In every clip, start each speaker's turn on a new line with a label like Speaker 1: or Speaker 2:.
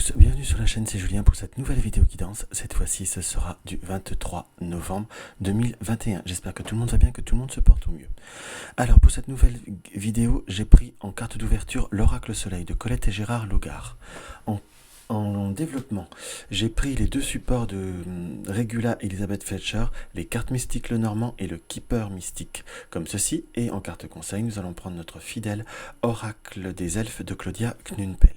Speaker 1: tous, bienvenue sur la chaîne, c'est Julien pour cette nouvelle vidéo guidance. Cette fois-ci, ce sera du 23 novembre 2021. J'espère que tout le monde va bien, que tout le monde se porte au mieux. Alors, pour cette nouvelle vidéo, j'ai pris en carte d'ouverture l'Oracle Soleil de Colette et Gérard Lugard. En développement, j'ai pris les deux supports de Regula Elizabeth Fletcher, les cartes mystiques Lenormand et le Keeper mystique, comme ceci. Et en carte conseil, nous allons prendre notre fidèle Oracle des Elfes de Claudia Knunpel.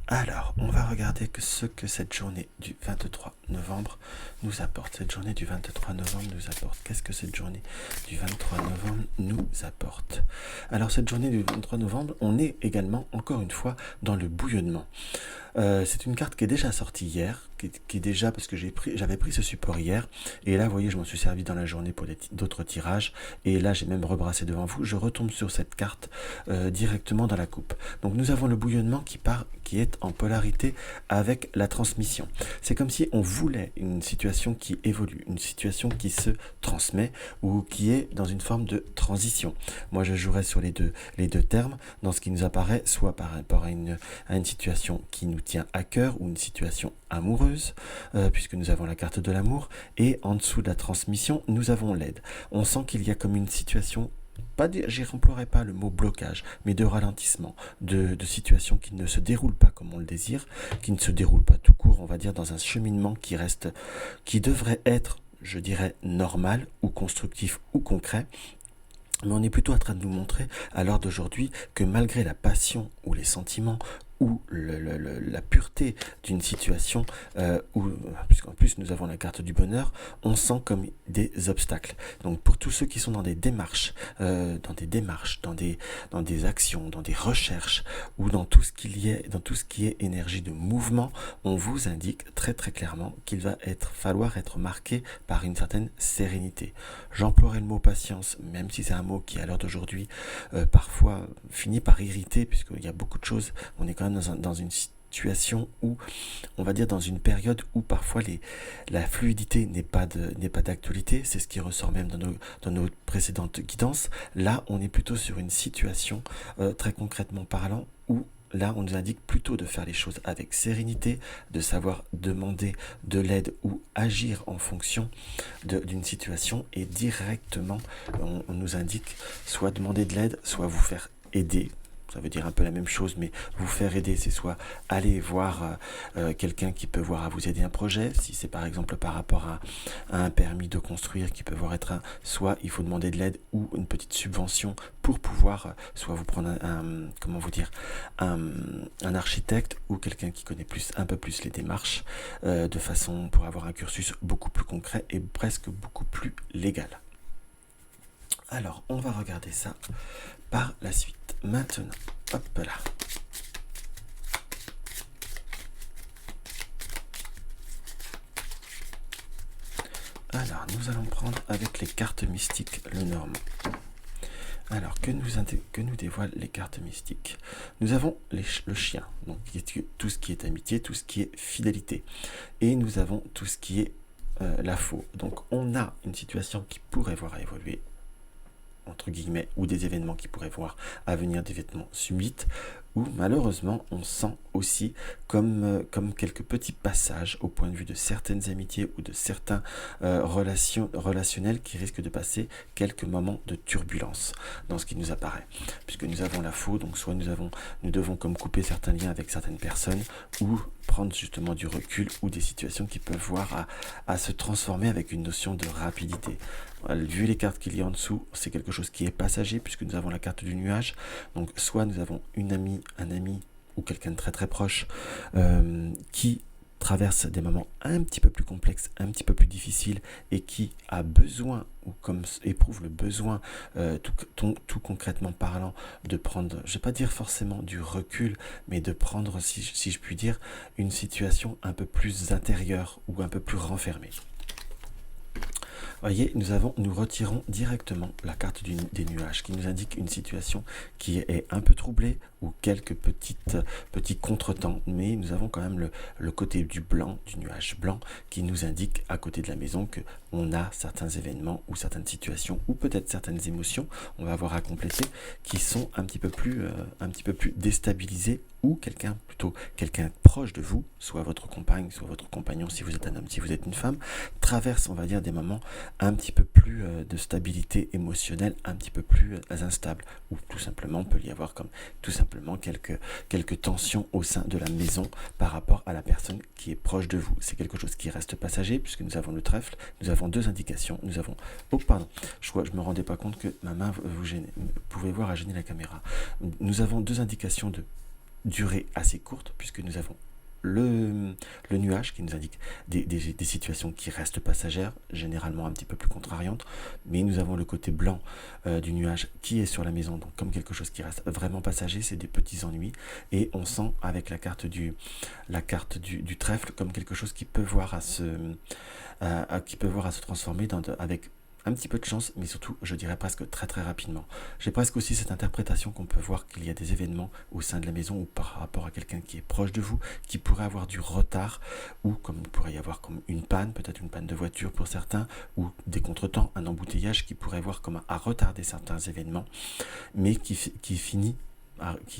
Speaker 1: Alors, on va regarder ce que cette journée du 23 novembre nous apporte. Cette journée du 23 novembre nous apporte. Qu'est-ce que cette journée du 23 novembre nous apporte? Alors, cette journée du 23 novembre, on est également, encore une fois, dans le bouillonnement. C'est une carte qui est déjà sortie hier, qui est déjà, parce que j'avais pris ce support hier, et là, vous voyez, je m'en suis servi dans la journée pour d'autres tirages, et là, j'ai même rebrassé devant vous, je retombe sur cette carte directement dans la coupe. Donc, nous avons le bouillonnement qui est en polarité avec la transmission. C'est comme si on voulait une situation qui évolue, une situation qui se transmet, ou qui est dans une forme de transition. Moi, je jouerais sur les deux termes, dans ce qui nous apparaît, soit par rapport à une situation qui nous tient à cœur, ou une situation amoureuse, puisque nous avons la carte de l'amour, et en dessous de la transmission, nous avons l'aide. On sent qu'il y a comme une situation, j'y emploierai pas le mot blocage, mais de ralentissement, de situation qui ne se déroule pas comme on le désire, qui ne se déroule pas tout court, on va dire, dans un cheminement qui devrait être, je dirais, normal, ou constructif, ou concret. Mais on est plutôt en train de nous montrer, à l'heure d'aujourd'hui, que malgré la passion, ou les sentiments, ou la pureté d'une situation, puisqu'en plus nous avons la carte du bonheur, on sent comme des obstacles. Donc pour tous ceux qui sont dans des démarches, dans des actions, dans des recherches, ou dans tout ce qui est énergie de mouvement, on vous indique très très clairement qu'il va falloir être marqué par une certaine sérénité. J'emploierai le mot patience, même si c'est un mot qui à l'heure d'aujourd'hui parfois finit par irriter, puisqu'il y a beaucoup de choses, on est quand même dans une situation où, on va dire dans une période où parfois la fluidité n'est pas d'actualité. C'est ce qui ressort même dans nos précédentes guidances. Là, on est plutôt sur une situation, très concrètement parlant, où là, on nous indique plutôt de faire les choses avec sérénité, de savoir demander de l'aide ou agir en fonction d'une situation, et directement, on nous indique soit demander de l'aide, soit vous faire aider. Ça veut dire un peu la même chose, mais vous faire aider, c'est soit aller voir quelqu'un qui peut voir à vous aider un projet, si c'est par exemple par rapport à un permis de construire qui peut voir être soit il faut demander de l'aide ou une petite subvention pour pouvoir soit vous prendre un architecte ou quelqu'un qui connaît un peu plus les démarches, de façon pour avoir un cursus beaucoup plus concret et presque beaucoup plus légal. Alors, on va regarder ça par la suite. Maintenant, hop là. Alors, nous allons prendre avec les cartes mystiques Lenormand. Alors, que nous dévoilent les cartes mystiques? Nous avons le chien, donc tout ce qui est amitié, tout ce qui est fidélité. Et nous avons tout ce qui est la faux. Donc, on a une situation qui pourrait voir évoluer, entre guillemets, ou des événements qui pourraient voir à venir, des événements subites, où malheureusement on sent aussi comme quelques petits passages au point de vue de certaines amitiés ou de certains relationnels qui risquent de passer quelques moments de turbulence dans ce qui nous apparaît, puisque nous avons la faux, donc soit nous devons comme couper certains liens avec certaines personnes, ou prendre justement du recul, ou des situations qui peuvent voir à se transformer avec une notion de rapidité. Vu les cartes qu'il y a en dessous, c'est quelque chose qui est passager, puisque nous avons la carte du nuage. Donc soit nous avons une amie, un ami, ou quelqu'un de très très proche qui traverse des moments un petit peu plus complexes, un petit peu plus difficiles, et qui a besoin, ou comme éprouve le besoin, tout concrètement parlant, de prendre, je ne vais pas dire forcément du recul, mais de prendre, si je puis dire, une situation un peu plus intérieure, ou un peu plus renfermée. Voyez, nous retirons directement la carte des nuages qui nous indique une situation qui est un peu troublée, ou quelques petits contretemps, mais nous avons quand même le côté du blanc, du nuage blanc, qui nous indique à côté de la maison que on a certains événements ou certaines situations, ou peut-être certaines émotions, on va avoir à compléter, qui sont un petit peu plus déstabilisées ou ou quelqu'un, plutôt quelqu'un proche de vous, soit votre compagne, soit votre compagnon, si vous êtes un homme, si vous êtes une femme, traverse, on va dire, des moments un petit peu plus de stabilité émotionnelle, un petit peu plus instable, ou tout simplement, on peut y avoir comme tout simplement quelques tensions au sein de la maison par rapport à la personne qui est proche de vous. C'est quelque chose qui reste passager, puisque nous avons le trèfle, nous avons deux indications, nous avons... Oh, pardon, je me rendais pas compte que ma main vous gênait, vous pouvez voir à gêner la caméra. Nous avons deux indications de durée assez courte, puisque nous avons le nuage qui nous indique des situations qui restent passagères, généralement un petit peu plus contrariantes, mais nous avons le côté blanc du nuage qui est sur la maison, donc comme quelque chose qui reste vraiment passager, c'est des petits ennuis, et on sent avec la carte du trèfle comme quelque chose qui peut voir à se transformer avec un petit peu de chance, mais surtout, je dirais presque très très rapidement. J'ai presque aussi cette interprétation qu'on peut voir qu'il y a des événements au sein de la maison ou par rapport à quelqu'un qui est proche de vous, qui pourrait avoir du retard, ou comme il pourrait y avoir comme une panne, peut-être une panne de voiture pour certains, ou des contretemps, un embouteillage qui pourrait voir comme à retarder certains événements, mais qui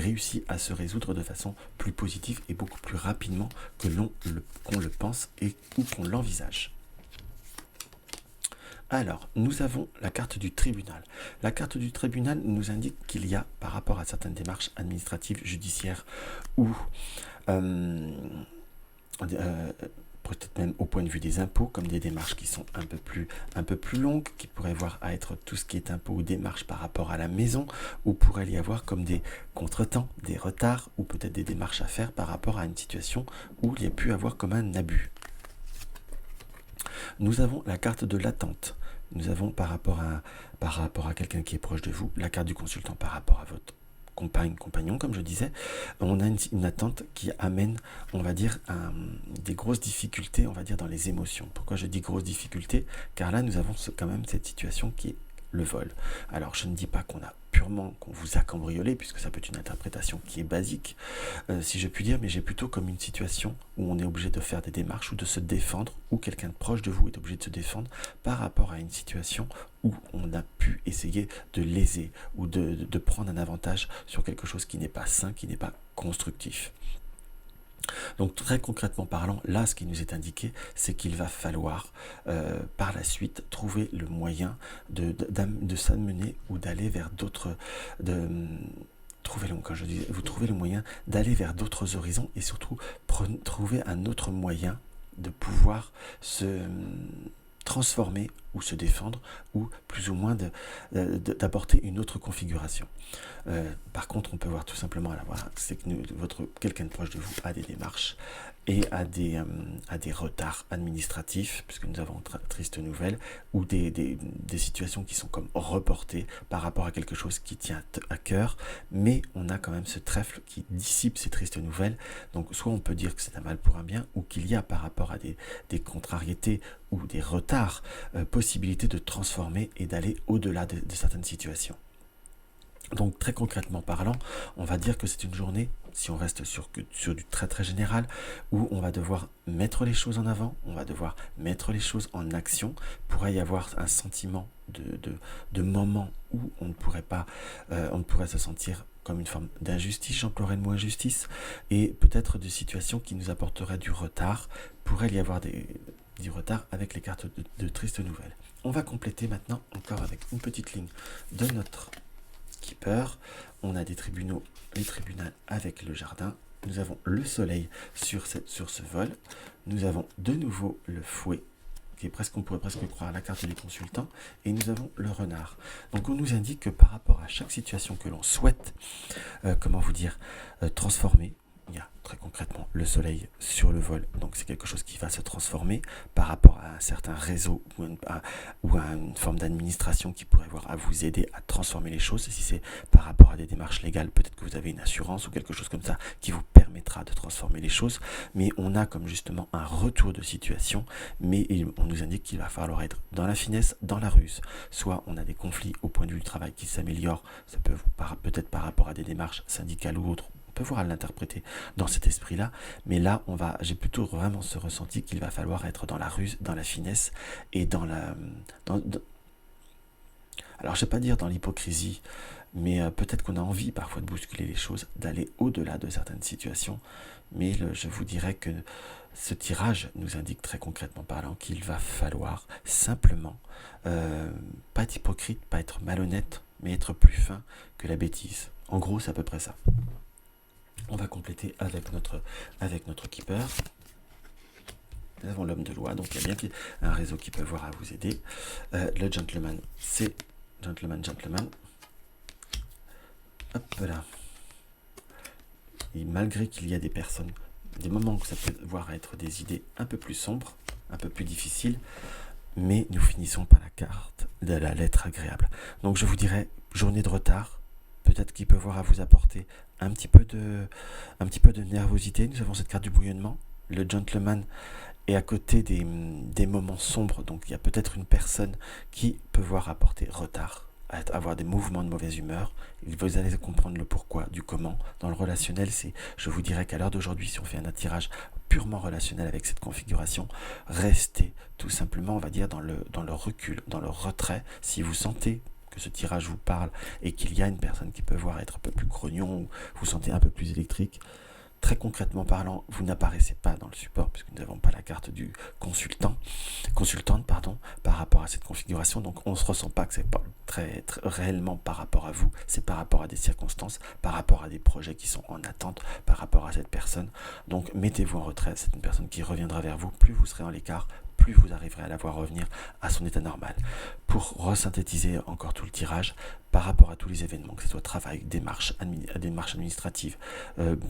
Speaker 1: réussit à se résoudre de façon plus positive et beaucoup plus rapidement qu'on le pense ou qu'on l'envisage. Alors, nous avons la carte du tribunal. La carte du tribunal nous indique qu'il y a, par rapport à certaines démarches administratives, judiciaires ou peut-être même au point de vue des impôts, comme des démarches qui sont un peu plus longues, qui pourraient voir à être tout ce qui est impôts ou démarches par rapport à la maison, ou pourrait y avoir comme des contretemps, des retards, ou peut-être des démarches à faire par rapport à une situation où il y a pu avoir comme un abus. Nous avons la carte de l'attente. Nous avons par rapport à quelqu'un qui est proche de vous, la carte du consultant par rapport à votre compagnon, comme je disais. On a une attente qui amène, on va dire, des grosses difficultés, on va dire, dans les émotions. Pourquoi je dis grosses difficultés? Car là, nous avons quand même cette situation qui est le vol. Alors, je ne dis pas qu'on vous a cambriolé, puisque ça peut être une interprétation qui est basique, si je puis dire, mais j'ai plutôt comme une situation où on est obligé de faire des démarches ou de se défendre, ou quelqu'un de proche de vous est obligé de se défendre par rapport à une situation où on a pu essayer de léser ou de prendre un avantage sur quelque chose qui n'est pas sain, qui n'est pas constructif. Donc très concrètement parlant, là ce qui nous est indiqué, c'est qu'il va falloir par la suite trouver le moyen de s'amener ou d'aller vers d'autres... Vous trouvez le moyen d'aller vers d'autres horizons et surtout trouver un autre moyen de pouvoir se transformer ou se défendre, ou plus ou moins d'apporter une autre configuration. Par contre, on peut voir tout simplement, c'est que quelqu'un de proche de vous a des démarches et a des retards administratifs, puisque nous avons triste nouvelle, ou des situations qui sont comme reportées par rapport à quelque chose qui tient à cœur, mais on a quand même ce trèfle qui dissipe ces tristes nouvelles. Donc soit on peut dire que c'est un mal pour un bien, ou qu'il y a par rapport à des contrariétés ou des retards, possibilité de transformer et d'aller au-delà de certaines situations. Donc très concrètement parlant, on va dire que c'est une journée, si on reste sur du très très général, où on va devoir mettre les choses en avant, on va devoir mettre les choses en action. Pourrait y avoir un sentiment de moment où on ne pourrait se sentir comme une forme d'injustice, j'emploierais le mot injustice, et peut-être des situations qui nous apporteraient du retard. Pourrait y avoir du retard avec les cartes de tristes nouvelles. On va compléter maintenant encore avec une petite ligne de notre skipper. On a les tribunaux avec le jardin. Nous avons le soleil sur ce vol. Nous avons de nouveau le fouet, qui est on pourrait presque croire à la carte du consultant, et nous avons le renard. Donc on nous indique que par rapport à chaque situation que l'on souhaite, transformer, il y a très concrètement le soleil sur le vol, donc c'est quelque chose qui va se transformer par rapport à un certain réseau ou à une forme d'administration qui pourrait avoir à vous aider à transformer les choses. Si c'est par rapport à des démarches légales, peut-être que vous avez une assurance ou quelque chose comme ça qui vous permettra de transformer les choses, mais on a comme justement un retour de situation, mais on nous indique qu'il va falloir être dans la finesse, dans la ruse. Soit on a des conflits au point de vue du travail qui s'améliorent, ça peut peut-être par rapport à des démarches syndicales ou autres, voir à l'interpréter dans cet esprit-là, mais là, j'ai plutôt vraiment ce ressenti qu'il va falloir être dans la ruse, dans la finesse et alors je vais pas dire dans l'hypocrisie, mais peut-être qu'on a envie parfois de bousculer les choses, d'aller au-delà de certaines situations, mais je vous dirais que ce tirage nous indique très concrètement parlant qu'il va falloir simplement pas être hypocrite, pas être malhonnête, mais être plus fin que la bêtise. En gros, c'est à peu près ça. On va compléter avec notre keeper. Nous avons l'homme de loi, donc il y a bien un réseau qui peut voir à vous aider. Le gentleman, c'est gentleman. Hop là. Et malgré qu'il y a des personnes, des moments où ça peut voir être des idées un peu plus sombres, un peu plus difficiles, mais nous finissons par la carte de la lettre agréable. Donc je vous dirais, journée de retard, peut-être qu'il peut voir à vous apporter un petit peu de nervosité. Nous avons cette carte du bouillonnement, le gentleman est à côté des moments sombres, donc il y a peut-être une personne qui peut voir apporter retard, avoir des mouvements de mauvaise humeur. Vous allez comprendre le pourquoi, du comment. Dans le relationnel, je vous dirais qu'à l'heure d'aujourd'hui, si on fait un tirage purement relationnel avec cette configuration, restez tout simplement, on va dire, dans le recul, dans le retrait. Si vous sentez que ce tirage vous parle et qu'il y a une personne qui peut voir être un peu plus grognon ou vous sentez un peu plus électrique, très concrètement parlant, vous n'apparaissez pas dans le support puisque nous n'avons pas la carte du consultante par rapport à cette configuration. Donc on ne se ressent pas que c'est pas très réellement par rapport à vous, c'est par rapport à des circonstances, par rapport à des projets qui sont en attente, par rapport à cette personne. Donc mettez-vous en retrait, c'est une personne qui reviendra vers vous, plus vous serez en l'écart, plus vous arriverez à la voir revenir à son état normal. Pour resynthétiser encore tout le tirage, par rapport à tous les événements, que ce soit travail, démarche administrative,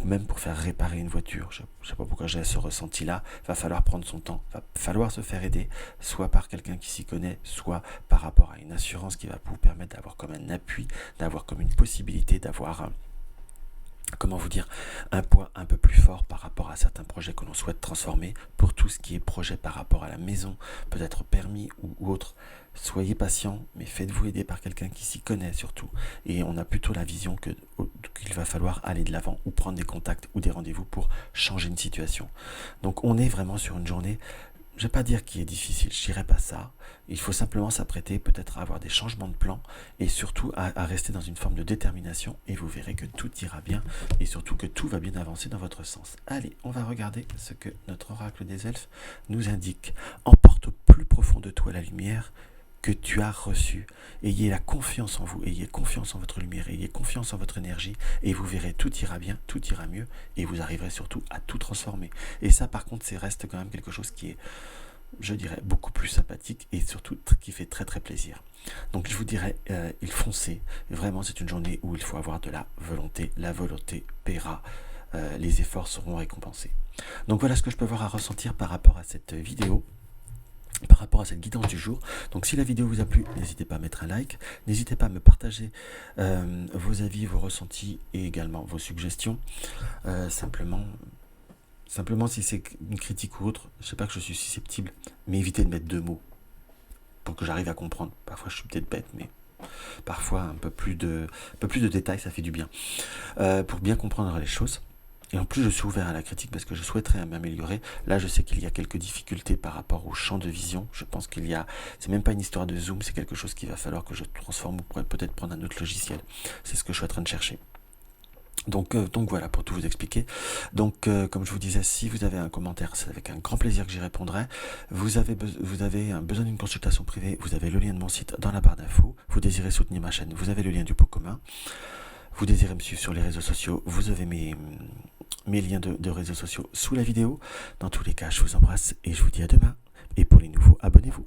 Speaker 1: même pour faire réparer une voiture, je ne sais pas pourquoi j'ai ce ressenti-là, va falloir prendre son temps, va falloir se faire aider, soit par quelqu'un qui s'y connaît, soit par rapport à une assurance qui va vous permettre d'avoir comme un appui, d'avoir comme une possibilité d'avoir comment vous dire, un poids un peu plus fort par rapport à certains projets que l'on souhaite transformer. Pour tout ce qui est projet par rapport à la maison, peut-être permis ou autre, soyez patient, mais faites-vous aider par quelqu'un qui s'y connaît surtout. Et on a plutôt la vision qu'il va falloir aller de l'avant ou prendre des contacts ou des rendez-vous pour changer une situation. Donc on est vraiment sur une journée, je ne vais pas dire qu'il est difficile, je dirais pas ça. Il faut simplement s'apprêter peut-être à avoir des changements de plan et surtout à rester dans une forme de détermination et vous verrez que tout ira bien et surtout que tout va bien avancer dans votre sens. Allez, on va regarder ce que notre oracle des elfes nous indique. Emporte au plus profond de toi la lumière que tu as reçue. Ayez la confiance en vous, ayez confiance en votre lumière, ayez confiance en votre énergie et vous verrez tout ira bien, tout ira mieux et vous arriverez surtout à tout transformer. Et ça par contre, c'est reste quand même quelque chose qui est, je dirais, beaucoup plus sympathique et surtout qui fait très très plaisir. Donc je vous dirais, il foncez, vraiment c'est une journée où il faut avoir de la volonté paiera, les efforts seront récompensés. Donc voilà ce que je peux avoir à ressentir par rapport à cette vidéo, par rapport à cette guidance du jour. Donc si la vidéo vous a plu, n'hésitez pas à mettre un like, n'hésitez pas à me partager vos avis, vos ressentis et également vos suggestions. Simplement si c'est une critique ou autre, je sais pas que je suis susceptible, mais évitez de mettre 2 mots pour que j'arrive à comprendre. Parfois je suis peut-être bête, mais parfois un peu plus de détails, ça fait du bien. Pour bien comprendre les choses. Et en plus, je suis ouvert à la critique parce que je souhaiterais m'améliorer. Là, je sais qu'il y a quelques difficultés par rapport au champ de vision. Je pense c'est même pas une histoire de zoom, c'est quelque chose qu'il va falloir que je transforme ou peut-être prendre un autre logiciel. C'est ce que je suis en train de chercher. Donc voilà, pour tout vous expliquer. Donc comme je vous disais, si vous avez un commentaire, c'est avec un grand plaisir que j'y répondrai. Vous avez besoin d'une consultation privée, vous avez le lien de mon site dans la barre d'infos. Vous désirez soutenir ma chaîne, vous avez le lien du pot commun. Vous désirez me suivre sur les réseaux sociaux, vous avez mes liens de réseaux sociaux sous la vidéo. Dans tous les cas, je vous embrasse et je vous dis à demain. Et pour les nouveaux, abonnez-vous.